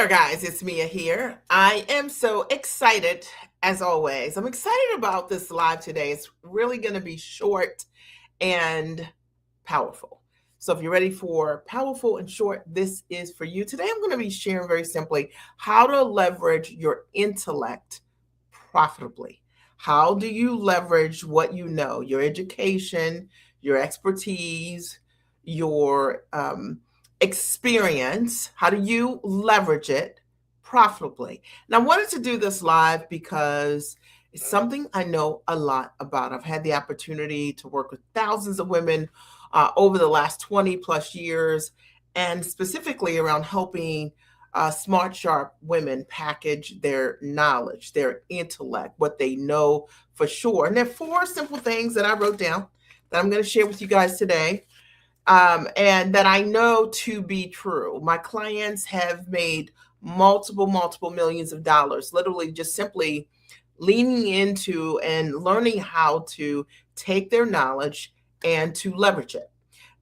there, guys. It's Mia here. I am so excited, as always. I'm excited about this live today. It's really going to be short and powerful. So, if you're ready for powerful and short, this is for you. Today, I'm going to be sharing very simply how to leverage your intellect profitably. How do you leverage what you know, your education, your expertise, your experience? How do you leverage it profitably? And I wanted to do this live because it's something I know a lot about. I've had the opportunity to work with thousands of women over the last 20 plus years, and specifically around helping smart, sharp women package their knowledge, their intellect, what they know for sure. And there are 4 simple things that I wrote down that I'm going to share with you guys today, and that I know to be true. My clients have made multiple millions of dollars, literally just simply leaning into and learning how to take their knowledge and to leverage it.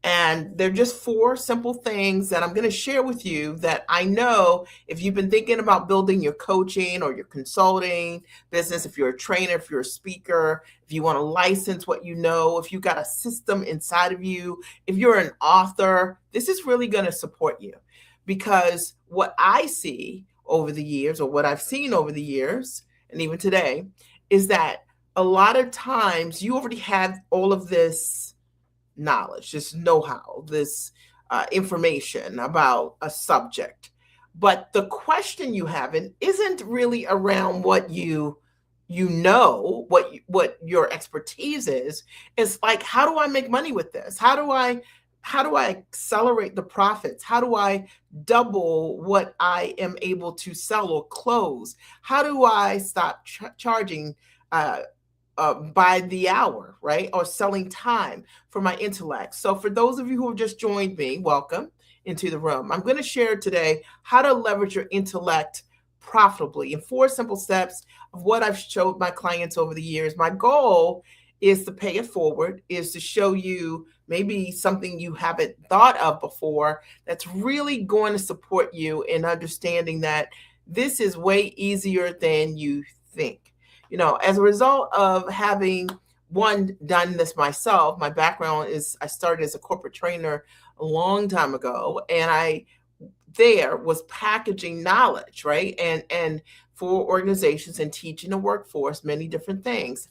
And they're just 4 simple things that I'm going to share with you that I know if you've been thinking about building your coaching or your consulting business, if you're a trainer, if you're a speaker, if you want to license what you know, if you've got a system inside of you, if you're an author, this is really going to support you. Because what I see over the years, or what I've seen over the years, and even today, is that a lot of times you already have all of this knowledge, this know-how, this information about a subject. But the question you have isn't really around what you know, what your expertise is. It's like, how do I make money with this? How do I accelerate the profits? How do I double what I am able to sell or close? How do I stop charging by the hour, right? Or selling time for my intellect. So for those of you who have just joined me, welcome into the room. I'm going to share today how to leverage your intellect profitably in 4 simple steps of what I've showed my clients over the years. My goal is to pay it forward, is to show you maybe something you haven't thought of before that's really going to support you in understanding that this is way easier than you think. You know, as a result of having done this myself, my background is I started as a corporate trainer a long time ago, and I was packaging knowledge, right? And for organizations and teaching the workforce many different things.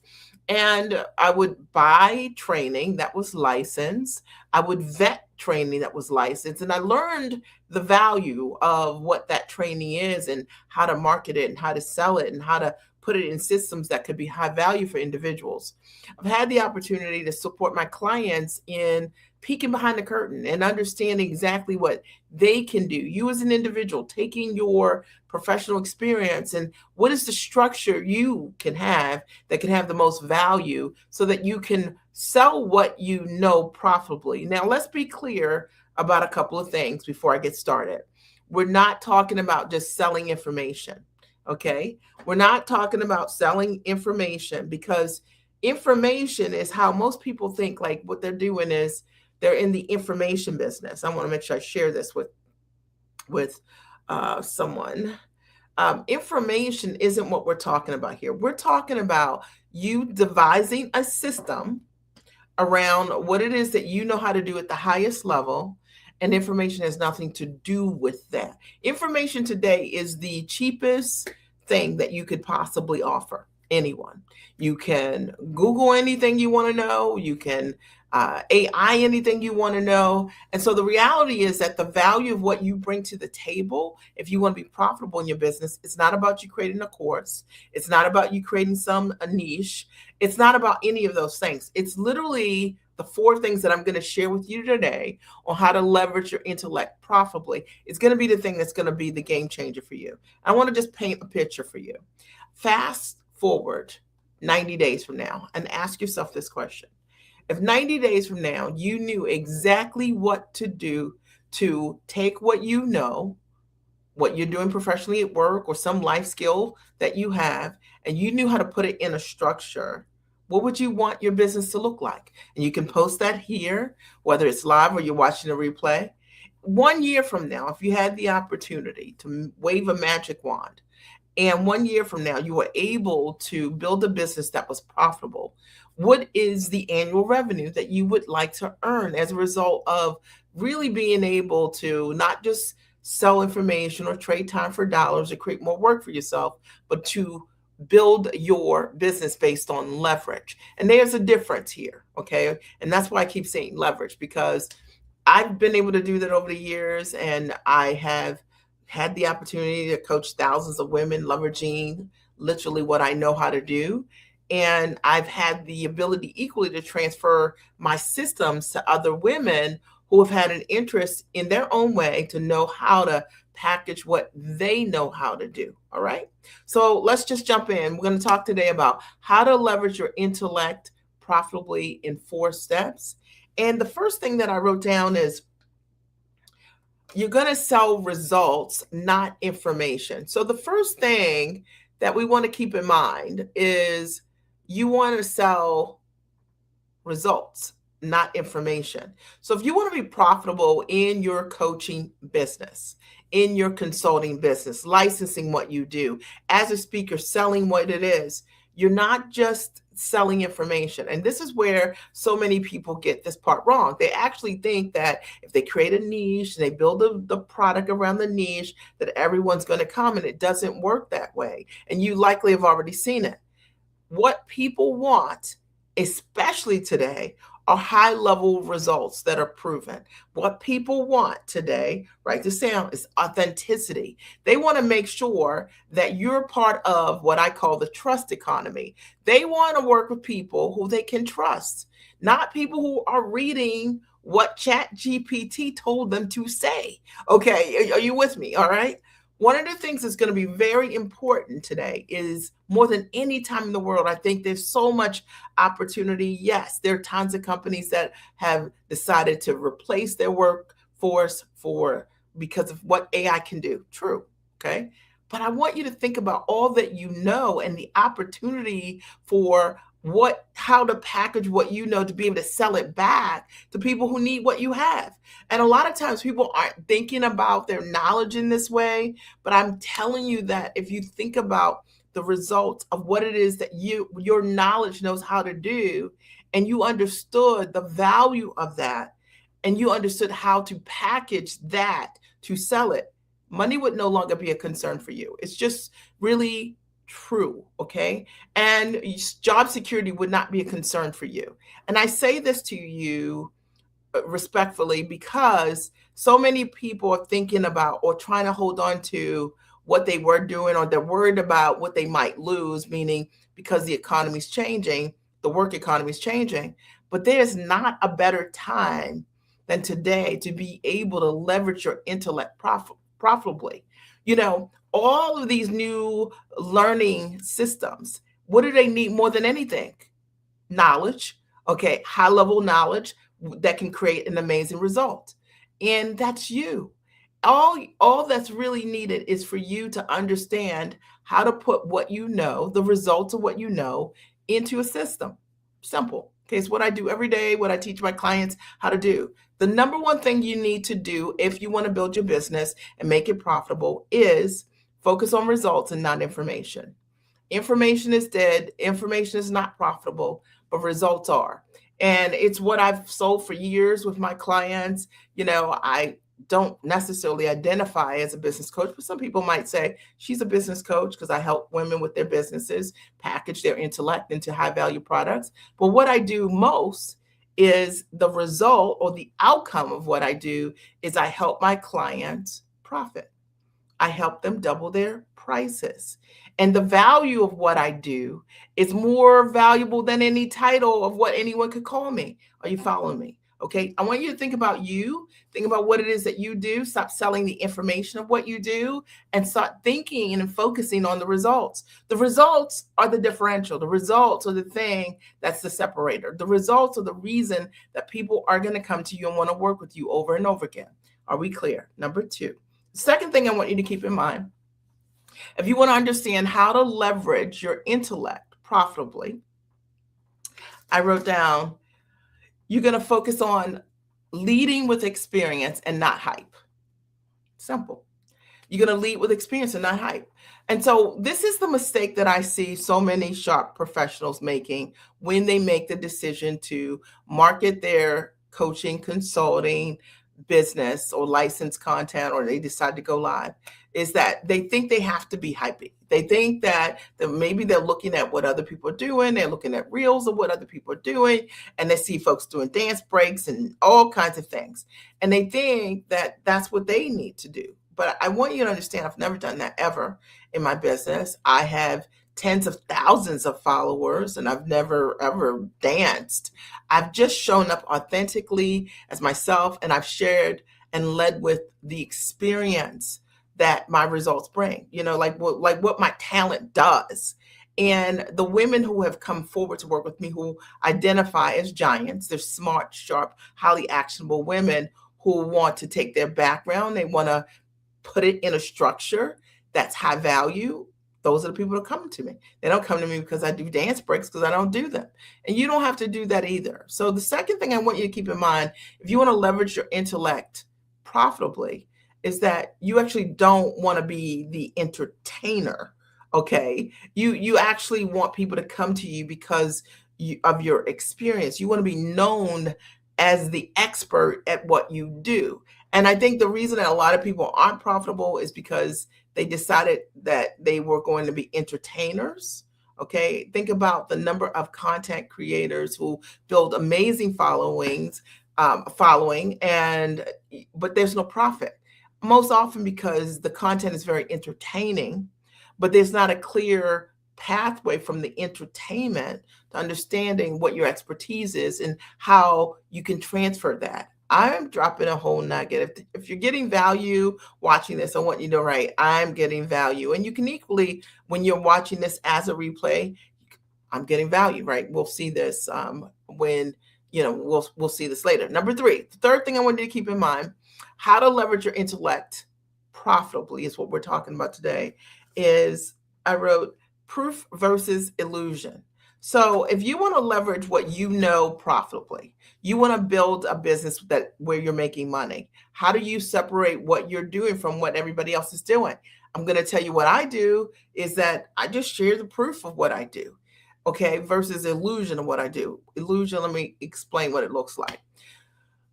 And I would buy training that was licensed. I would vet training that was licensed. And I learned the value of what that training is and how to market it and how to sell it and how to put it in systems that could be high value for individuals. I've had the opportunity to support my clients in peeking behind the curtain and understanding exactly what they can do. You as an individual, taking your professional experience and what is the structure you can have that can have the most value so that you can sell what you know profitably. Now, let's be clear about a couple of things before I get started. We're not talking about just selling information. Okay, we're not talking about selling information, because information is how most people think. Like, what they're doing is they're in the information business. I want to make sure I share this with someone. Information isn't what we're talking about here. We're talking about you devising a system around what it is that you know how to do at the highest level. And information has nothing to do with that. Information today is the cheapest thing that you could possibly offer anyone. You can Google anything you want to know. You can AI anything you want to know. And so the reality is that the value of what you bring to the table, if you want to be profitable in your business, it's not about you creating a course. It's not about you creating a niche. It's not about any of those things. It's literally the 4 things that I'm going to share with you today on how to leverage your intellect profitably. It's going to be the thing that's going to be the game changer for you. I want to just paint a picture for you. Fast forward 90 days from now and ask yourself this question. If 90 days from now you knew exactly what to do to take what you know, what you're doing professionally at work or some life skill that you have, and you knew how to put it in a structure, what would you want your business to look like? And you can post that here, whether it's live or you're watching a replay. 1 year from now, if you had the opportunity to wave a magic wand, and 1 year from now you were able to build a business that was profitable, what is the annual revenue that you would like to earn as a result of really being able to not just sell information or trade time for dollars or create more work for yourself, but to build your business based on leverage? And there's a difference here, okay? And that's why I keep saying leverage, because I've been able to do that over the years, and I have had the opportunity to coach thousands of women leveraging literally what I know how to do. And I've had the ability equally to transfer my systems to other women who have had an interest in their own way to know how to package what they know how to do. All right. So let's just jump in. We're going to talk today about how to leverage your intellect profitably in 4 steps. And the first thing that I wrote down is you're going to sell results, not information. So the first thing that we want to keep in mind is you want to sell results, not information. So if you want to be profitable in your coaching business, in your consulting business, licensing what you do, as a speaker, selling what it is, you're not just selling information. And this is where so many people get this part wrong. They actually think that if they create a niche and they build the product around the niche, that everyone's going to come, and it doesn't work that way. And you likely have already seen it. What people want, especially today, are high level results that are proven. What people want today, write this down, is authenticity. They want to make sure that you're part of what I call the trust economy. They want to work with people who they can trust, not people who are reading what ChatGPT told them to say. Okay, are you with me? All right. One of the things that's going to be very important today is, more than any time in the world, I think there's so much opportunity. Yes, there are tons of companies that have decided to replace their workforce because of what AI can do. True. Okay. But I want you to think about all that you know and the opportunity for how to package what you know to be able to sell it back to people who need what you have. And a lot of times people aren't thinking about their knowledge in this way, but I'm telling you that if you think about the results of what it is that your knowledge knows how to do, and you understood the value of that, and you understood how to package that to sell it, money would no longer be a concern for you. It's just really true, okay? And job security would not be a concern for you. And I say this to you respectfully because so many people are thinking about or trying to hold on to what they were doing, or they're worried about what they might lose, meaning because the economy's changing, the work economy is changing. But there's not a better time than today to be able to leverage your intellect profitably. You know, all of these new learning systems, what do they need more than anything? Knowledge, okay, high level knowledge that can create an amazing result. And that's you. All that's really needed is for you to understand how to put what you know, the results of what you know, into a system. Simple. Okay, it's what I do every day, what I teach my clients how to do. The number one thing you need to do if you want to build your business and make it profitable is focus on results and not information. Information is dead. Information is not profitable, but results are. And it's what I've sold for years with my clients. You know, I don't necessarily identify as a business coach, but some people might say she's a business coach because I help women with their businesses package their intellect into high value products. But what I do most is the result, or the outcome of what I do is I help my clients profit. I help them double their prices. And the value of what I do is more valuable than any title of what anyone could call me. Are you following me? Okay. I want you to think about you, think about what it is that you do, stop selling the information of what you do, and start thinking and focusing on the results. The results are the differential. The results are the thing that's the separator. The results are the reason that people are going to come to you and want to work with you over and over again. Are we clear? Number 2. The second thing I want you to keep in mind, if you want to understand how to leverage your intellect profitably, I wrote down, you're going to focus on leading with experience and not hype. Simple. You're going to lead with experience and not hype. And so this is the mistake that I see so many sharp professionals making when they make the decision to market their coaching, consulting, business or licensed content, or they decide to go live, is that they think they have to be hyping. They think that maybe they're looking at what other people are doing. They're looking at reels of what other people are doing, and they see folks doing dance breaks and all kinds of things. And they think that that's what they need to do. But I want you to understand, I've never done that ever in my business. I have tens of thousands of followers, and I've never ever danced. I've just shown up authentically as myself, and I've shared and led with the experience that my results bring, like what my talent does. And the women who have come forward to work with me, who identify as giants, they're smart, sharp, highly actionable women who want to take their background, they want to put it in a structure that's high value. Those are the people that come to me. They don't come to me because I do dance breaks, because I don't do them. And you don't have to do that either. So the second thing I want you to keep in mind, if you want to leverage your intellect profitably, is that you actually don't want to be the entertainer. Okay. You actually want people to come to you because of your experience. You want to be known as the expert at what you do. And I think the reason that a lot of people aren't profitable is because they decided that they were going to be entertainers. Okay. Think about the number of content creators who build amazing following, but there's no profit. Most often because the content is very entertaining, but there's not a clear pathway from the entertainment to understanding what your expertise is and how you can transfer that. I'm dropping a whole nugget. If you're getting value watching this, I want you to write, I'm getting value. And you can equally, when you're watching this as a replay, I'm getting value, right? We'll see this when, we'll see this later. Number 3, the third thing I want you to keep in mind, how to leverage your intellect profitably is what we're talking about today, is I wrote proof versus illusion. So if you want to leverage what you know profitably, you want to build a business where you're making money. How do you separate what you're doing from what everybody else is doing? I'm going to tell you what I do is that I just share the proof of what I do. Okay, versus illusion of what I do. Illusion, let me explain what it looks like.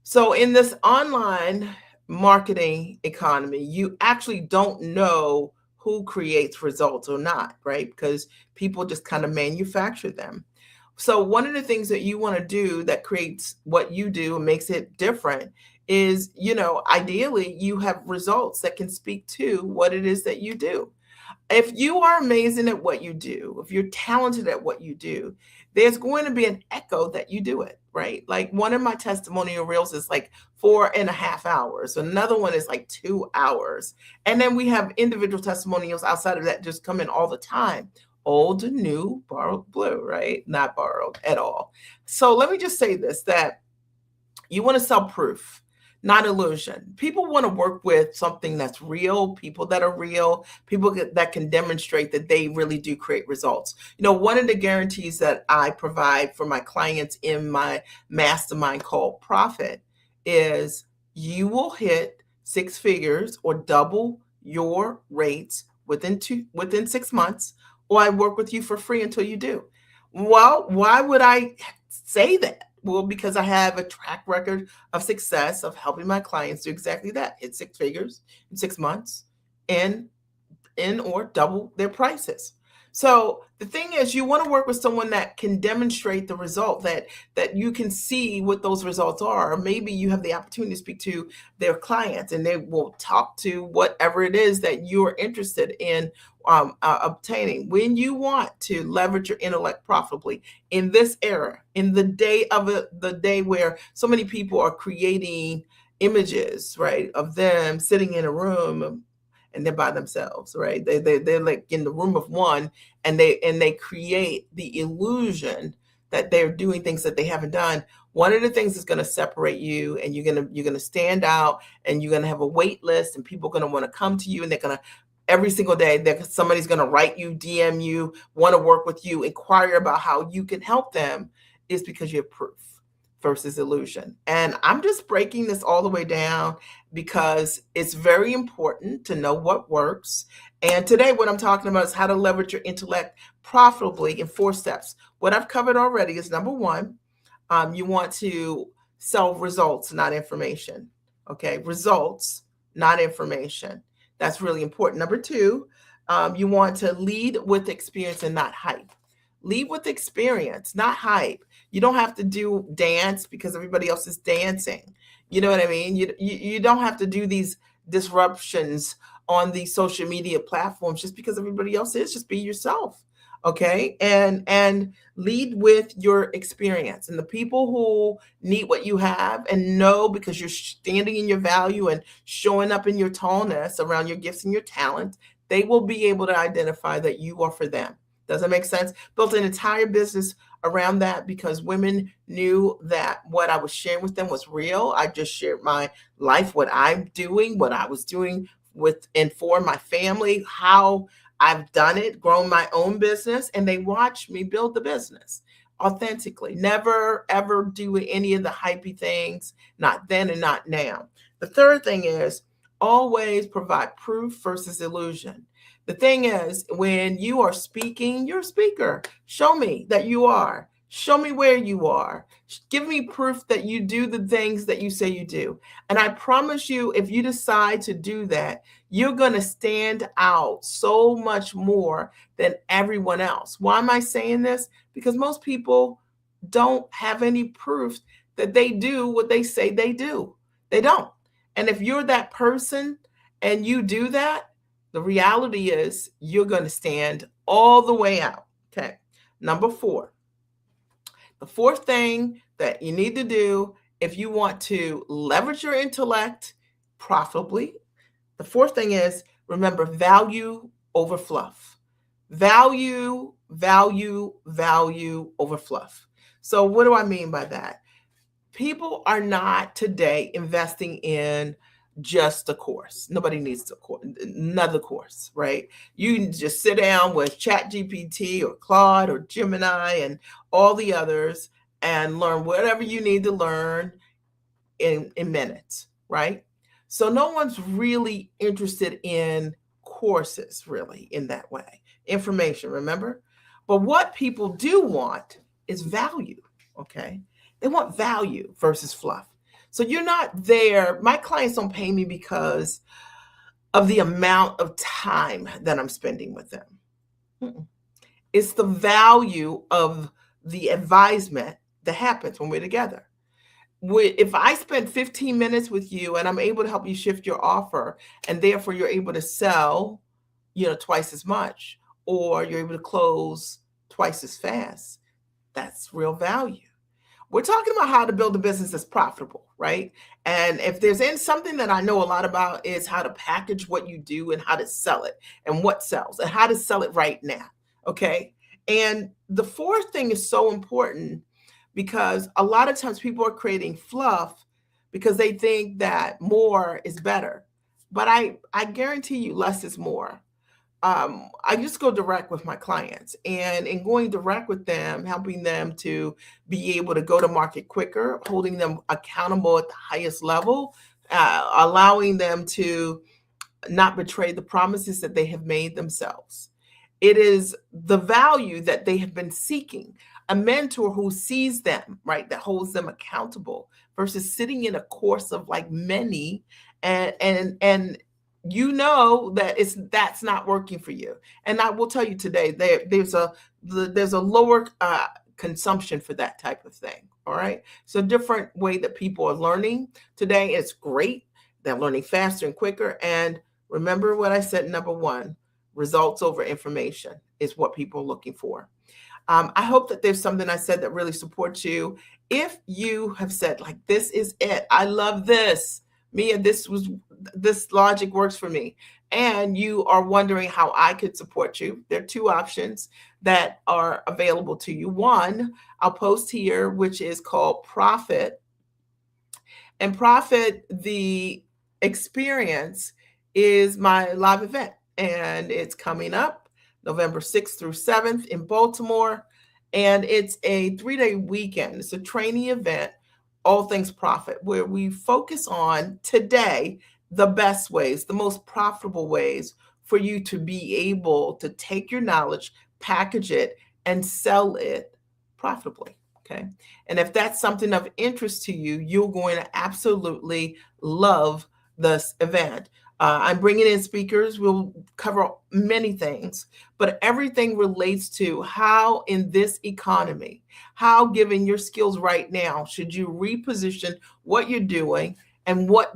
So in this online marketing economy, you actually don't know who creates results or not, right? Because people just kind of manufacture them. So one of the things that you want to do that creates what you do and makes it different is, ideally you have results that can speak to what it is that you do. If you are amazing at what you do, if you're talented at what you do, there's going to be an echo that you do it, right? Like one of my testimonial reels is like 4.5 hours. Another one is like 2 hours. And then we have individual testimonials outside of that just come in all the time. Old, new, borrowed, blue, right? Not borrowed at all. So let me just say this, that you want to sell proof, not illusion. People want to work with something that's real, people that are real, people that can demonstrate that they really do create results. One of the guarantees that I provide for my clients in my mastermind called Profit is you will hit 6 figures or double your rates within 6 months, or I work with you for free until you do. Well, why would I say that? Well, because I have a track record of success of helping my clients do exactly that, hit 6 figures in 6 months and or double their prices. So the thing is, you want to work with someone that can demonstrate the result, that you can see what those results are. Or maybe you have the opportunity to speak to their clients and they will talk to whatever it is that you are interested in obtaining. When you want to leverage your intellect profitably in this era, in the day where so many people are creating images, right, of them sitting in a room and they're by themselves, right? They're like in the room of one, and they create the illusion that they're doing things that they haven't done. One of the things that's going to separate you, and you're going to stand out, and you're going to have a wait list, and people are going to want to come to you, and they're going to every single day somebody's going to write you, DM you, want to work with you, inquire about how you can help them, is because you have proof. versus illusion. And I'm just breaking this all the way down because it's very important to know what works. And today, what I'm talking about is how to leverage your intellect profitably in 4 steps. What I've covered already is number one, you want to sell results, not information. Okay, results, not information. That's really important. Number two, you want to lead with experience and not hype. Lead with experience, not hype. You don't have to do dance because everybody else is dancing. You know what I mean? You don't have to do these disruptions on these social media platforms just because everybody else is. Just be yourself. Okay? And lead with your experience. And the people who need what you have and know because you're standing in your value and showing up in your tallness around your gifts and your talents, they will be able to identify that you are for them. Does that make sense? Built an entire business around that because women knew that what I was sharing with them was real. I just shared my life, what I'm doing, what I was doing with and for my family, how I've done it, grown my own business, and they watched me build the business authentically. Never ever do any of the hypey things, not then and not now. The third thing is always provide proof versus illusion. The thing is, when you are speaking, you're a speaker. Show me that you are. Show me where you are. Give me proof that you do the things that you say you do. And I promise you, if you decide to do that, you're going to stand out so much more than everyone else. Why am I saying this? Because most people don't have any proof that they do what they say they do. They don't. And if you're that person and you do that, the reality is you're going to stand all the way out. Okay. Number four, the fourth thing that you need to do if you want to leverage your intellect profitably, the fourth thing is remember value over fluff. Value, value, value over fluff. So, what do I mean by that? People are not today investing in just a course. Nobody needs another course, right? You can just sit down with ChatGPT or Claude or Gemini and all the others and learn whatever you need to learn in minutes, right? So no one's really interested in courses, really, in that way. Information, remember? But what people do want is value, okay? They want value versus fluff. So you're not there. My clients don't pay me because of the amount of time that I'm spending with them. It's the value of the advisement that happens when we're together. If I spend 15 minutes with you and I'm able to help you shift your offer, and therefore you're able to sell, twice as much, or you're able to close twice as fast, that's real value. We're talking about how to build a business that's profitable, right? And if there's something that I know a lot about is how to package what you do and how to sell it and what sells and how to sell it right now, okay? And the fourth thing is so important because a lot of times people are creating fluff because they think that more is better. But I guarantee you less is more. I just go direct with my clients, and in going direct with them, helping them to be able to go to market quicker, holding them accountable at the highest level, allowing them to not betray the promises that they have made themselves. It is the value that they have been seeking, a mentor who sees them, right, that holds them accountable versus sitting in a course of like many and that's not working for you. And I will tell you today, there's a lower consumption for that type of thing. All right. So different way that people are learning today is great. They're learning faster and quicker. And remember what I said, number one, results over information is what people are looking for. I hope that there's something I said that really supports you. If you have said like, this is it, I love this, Mia, this logic works for me, and you are wondering how I could support you, there are two options that are available to you. One, I'll post here, which is called Profit. And Profit, the experience is my live event, and it's coming up November 6th through 7th in Baltimore. And it's a 3-day weekend. It's a training event All Things Profit, where we focus on today the best ways, the most profitable ways for you to be able to take your knowledge, package it, and sell it profitably. Okay. And if that's something of interest to you, you're going to absolutely love this event. I'm bringing in speakers. We'll cover many things, but everything relates to how, in this economy, how, given your skills right now, should you reposition what you're doing and what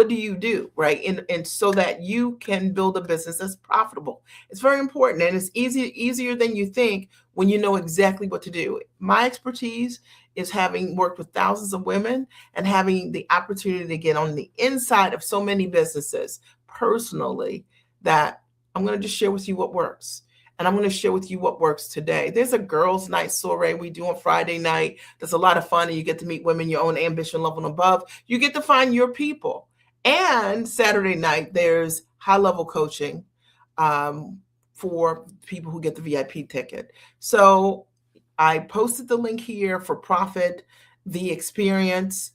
do you do, right? And so that you can build a business that's profitable. It's very important, and it's easier than you think when you know exactly what to do. My expertise is having worked with thousands of women and having the opportunity to get on the inside of so many businesses personally, that I'm going to just share with you what works. And I'm going to share with you what works today. There's a girls' night soiree we do on Friday night. There's a lot of fun, and you get to meet women your own ambition level and above. You get to find your people. And Saturday night, there's high-level coaching for people who get the VIP ticket. So I posted the link here for Profit, the experience.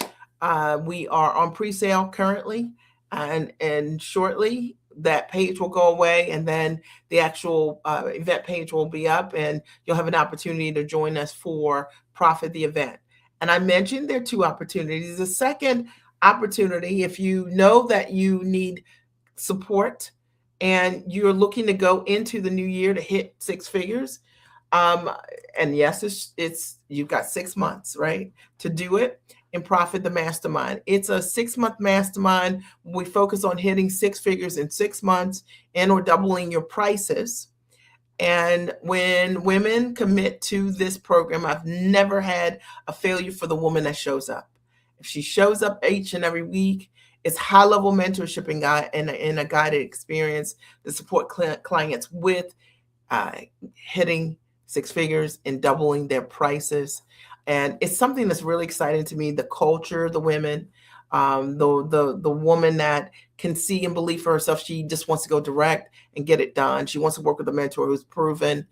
We are on pre-sale currently, and shortly that page will go away, and then the actual event page will be up, and you'll have an opportunity to join us for Profit, the event. And I mentioned there are two opportunities. The second opportunity, if you know that you need support and you're looking to go into the new year to hit six figures, and yes, it's you've got 6 months, right, to do it. And Profit the Mastermind. It's a 6-month mastermind. We focus on hitting six figures in 6 months and or doubling your prices. And when women commit to this program, I've never had a failure for the woman that shows up. If she shows up each and every week, it's high-level mentorship and a guided experience to support clients with hitting six figures and doubling their prices. And it's something that's really exciting to me. The culture, the women, the woman that can see and believe for herself. She just wants to go direct and get it done. She wants to work with a mentor who's proven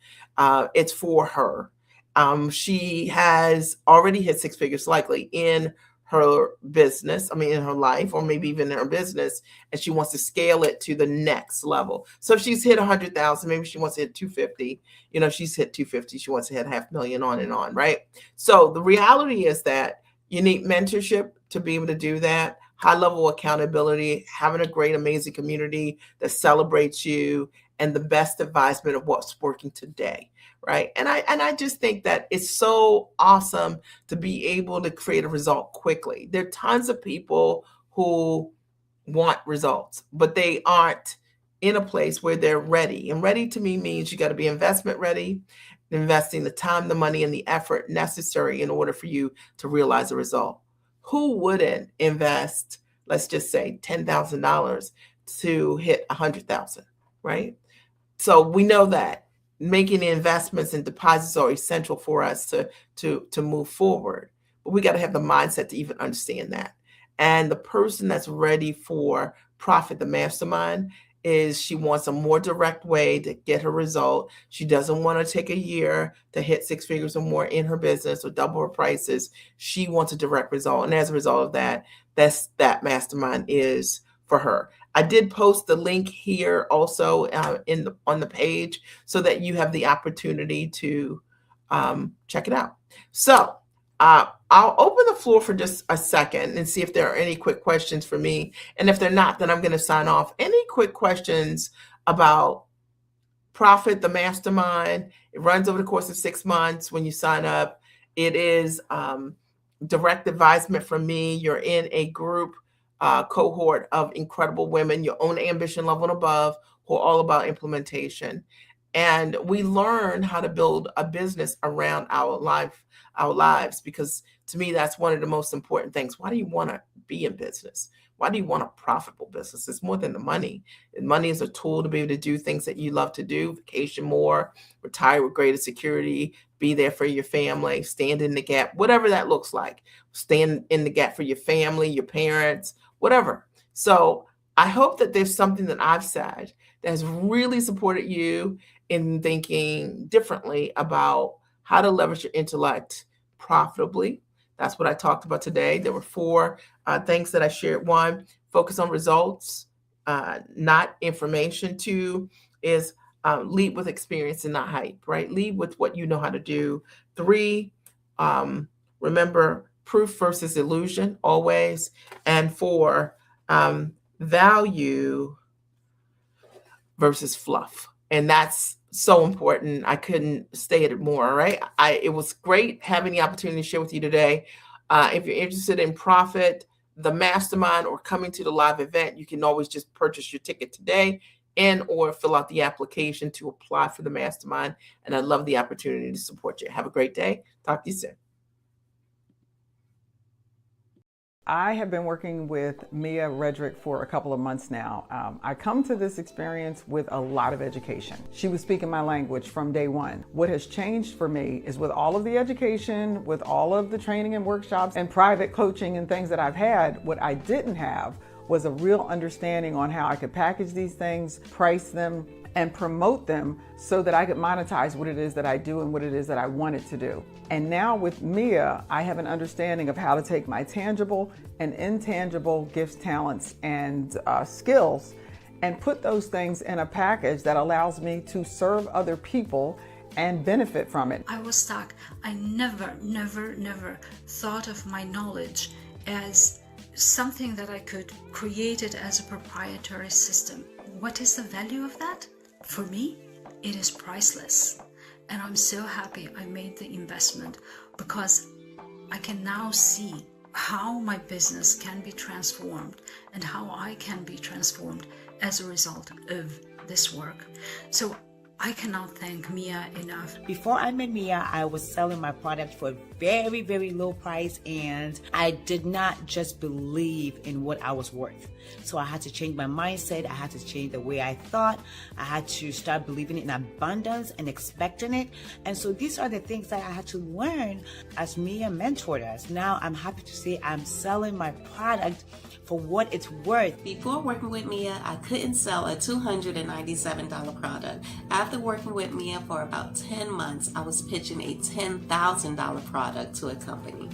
it's for her. She has already hit six figures likely in her business, in her life, or maybe even in her business, and she wants to scale it to the next level. So if she's hit 100,000, maybe she wants to hit 250. She's hit 250, she wants to hit 500,000, on and on, right? So the reality is that you need mentorship to be able to do that, high level accountability, having a great, amazing community that celebrates you, and the best advisement of what's working today. Right. And I just think that it's so awesome to be able to create a result quickly. There are tons of people who want results, but they aren't in a place where they're ready. And ready to me means you got to be investment ready, investing the time, the money, and the effort necessary in order for you to realize a result. Who wouldn't invest, let's just say, $10,000 to hit 100,000, right? So we know that making the investments and deposits are essential for us to move forward. But we got to have the mindset to even understand that. And the person that's ready for Profit the Mastermind is she wants a more direct way to get her result. She doesn't want to take a year to hit six figures or more in her business or double her prices. She wants a direct result. And as a result of that, that mastermind is for her. I did post the link here also on the page so that you have the opportunity to check it out. So I'll open the floor for just a second and see if there are any quick questions for me. And if they're not, then I'm going to sign off. Any quick questions about Profit the Mastermind? It runs over the course of 6 months when you sign up. It is direct advisement from me. You're in a group cohort of incredible women, your own ambition level and above, who are all about implementation. And we learn how to build a business around our lives, because to me, that's one of the most important things. Why do you want to be in business? Why do you want a profitable business? It's more than the money. And money is a tool to be able to do things that you love to do, vacation more, retire with greater security, be there for your family, stand in the gap, whatever that looks like. Stand in the gap for your family, your parents, whatever. So I hope that there's something that I've said that has really supported you in thinking differently about how to leverage your intellect profitably, That's what I talked about today. There were four things that I shared. One, focus on results, not information. Two is lead with experience and not hype, right? Lead with what you know how to do. Three, remember proof versus illusion always. And four, value versus fluff. And that's so important. I couldn't state it more, right? It was great having the opportunity to share with you today. If you're interested in Profit, the Mastermind, or coming to the live event, you can always just purchase your ticket today and or fill out the application to apply for the Mastermind. And I'd love the opportunity to support you. Have a great day. Talk to you soon. I have been working with Mia Redrick for a couple of months now. I come to this experience with a lot of education. She was speaking my language from day one. What has changed for me is with all of the education, with all of the training and workshops and private coaching and things that I've had, what I didn't have was a real understanding on how I could package these things, price them, and promote them so that I could monetize what it is that I do and what it is that I wanted to do. And now with Mia, I have an understanding of how to take my tangible and intangible gifts, talents, and skills and put those things in a package that allows me to serve other people and benefit from it. I was stuck. I never thought of my knowledge as something that I could create it as a proprietary system. What is the value of that? For me, it is priceless. And I'm so happy I made the investment because I can now see how my business can be transformed and how I can be transformed as a result of this work. So I cannot thank Mia enough. Before I met Mia, I was selling my product for a very, very low price, and I did not just believe in what I was worth. So I had to change my mindset. I had to change the way I thought. I had to start believing in abundance and expecting it. And so these are the things that I had to learn as Mia mentored us. Now I'm happy to say I'm selling my product for what it's worth. Before working with Mia, I couldn't sell a $297 product. After working with Mia for about 10 months, I was pitching a $10,000 product to a company.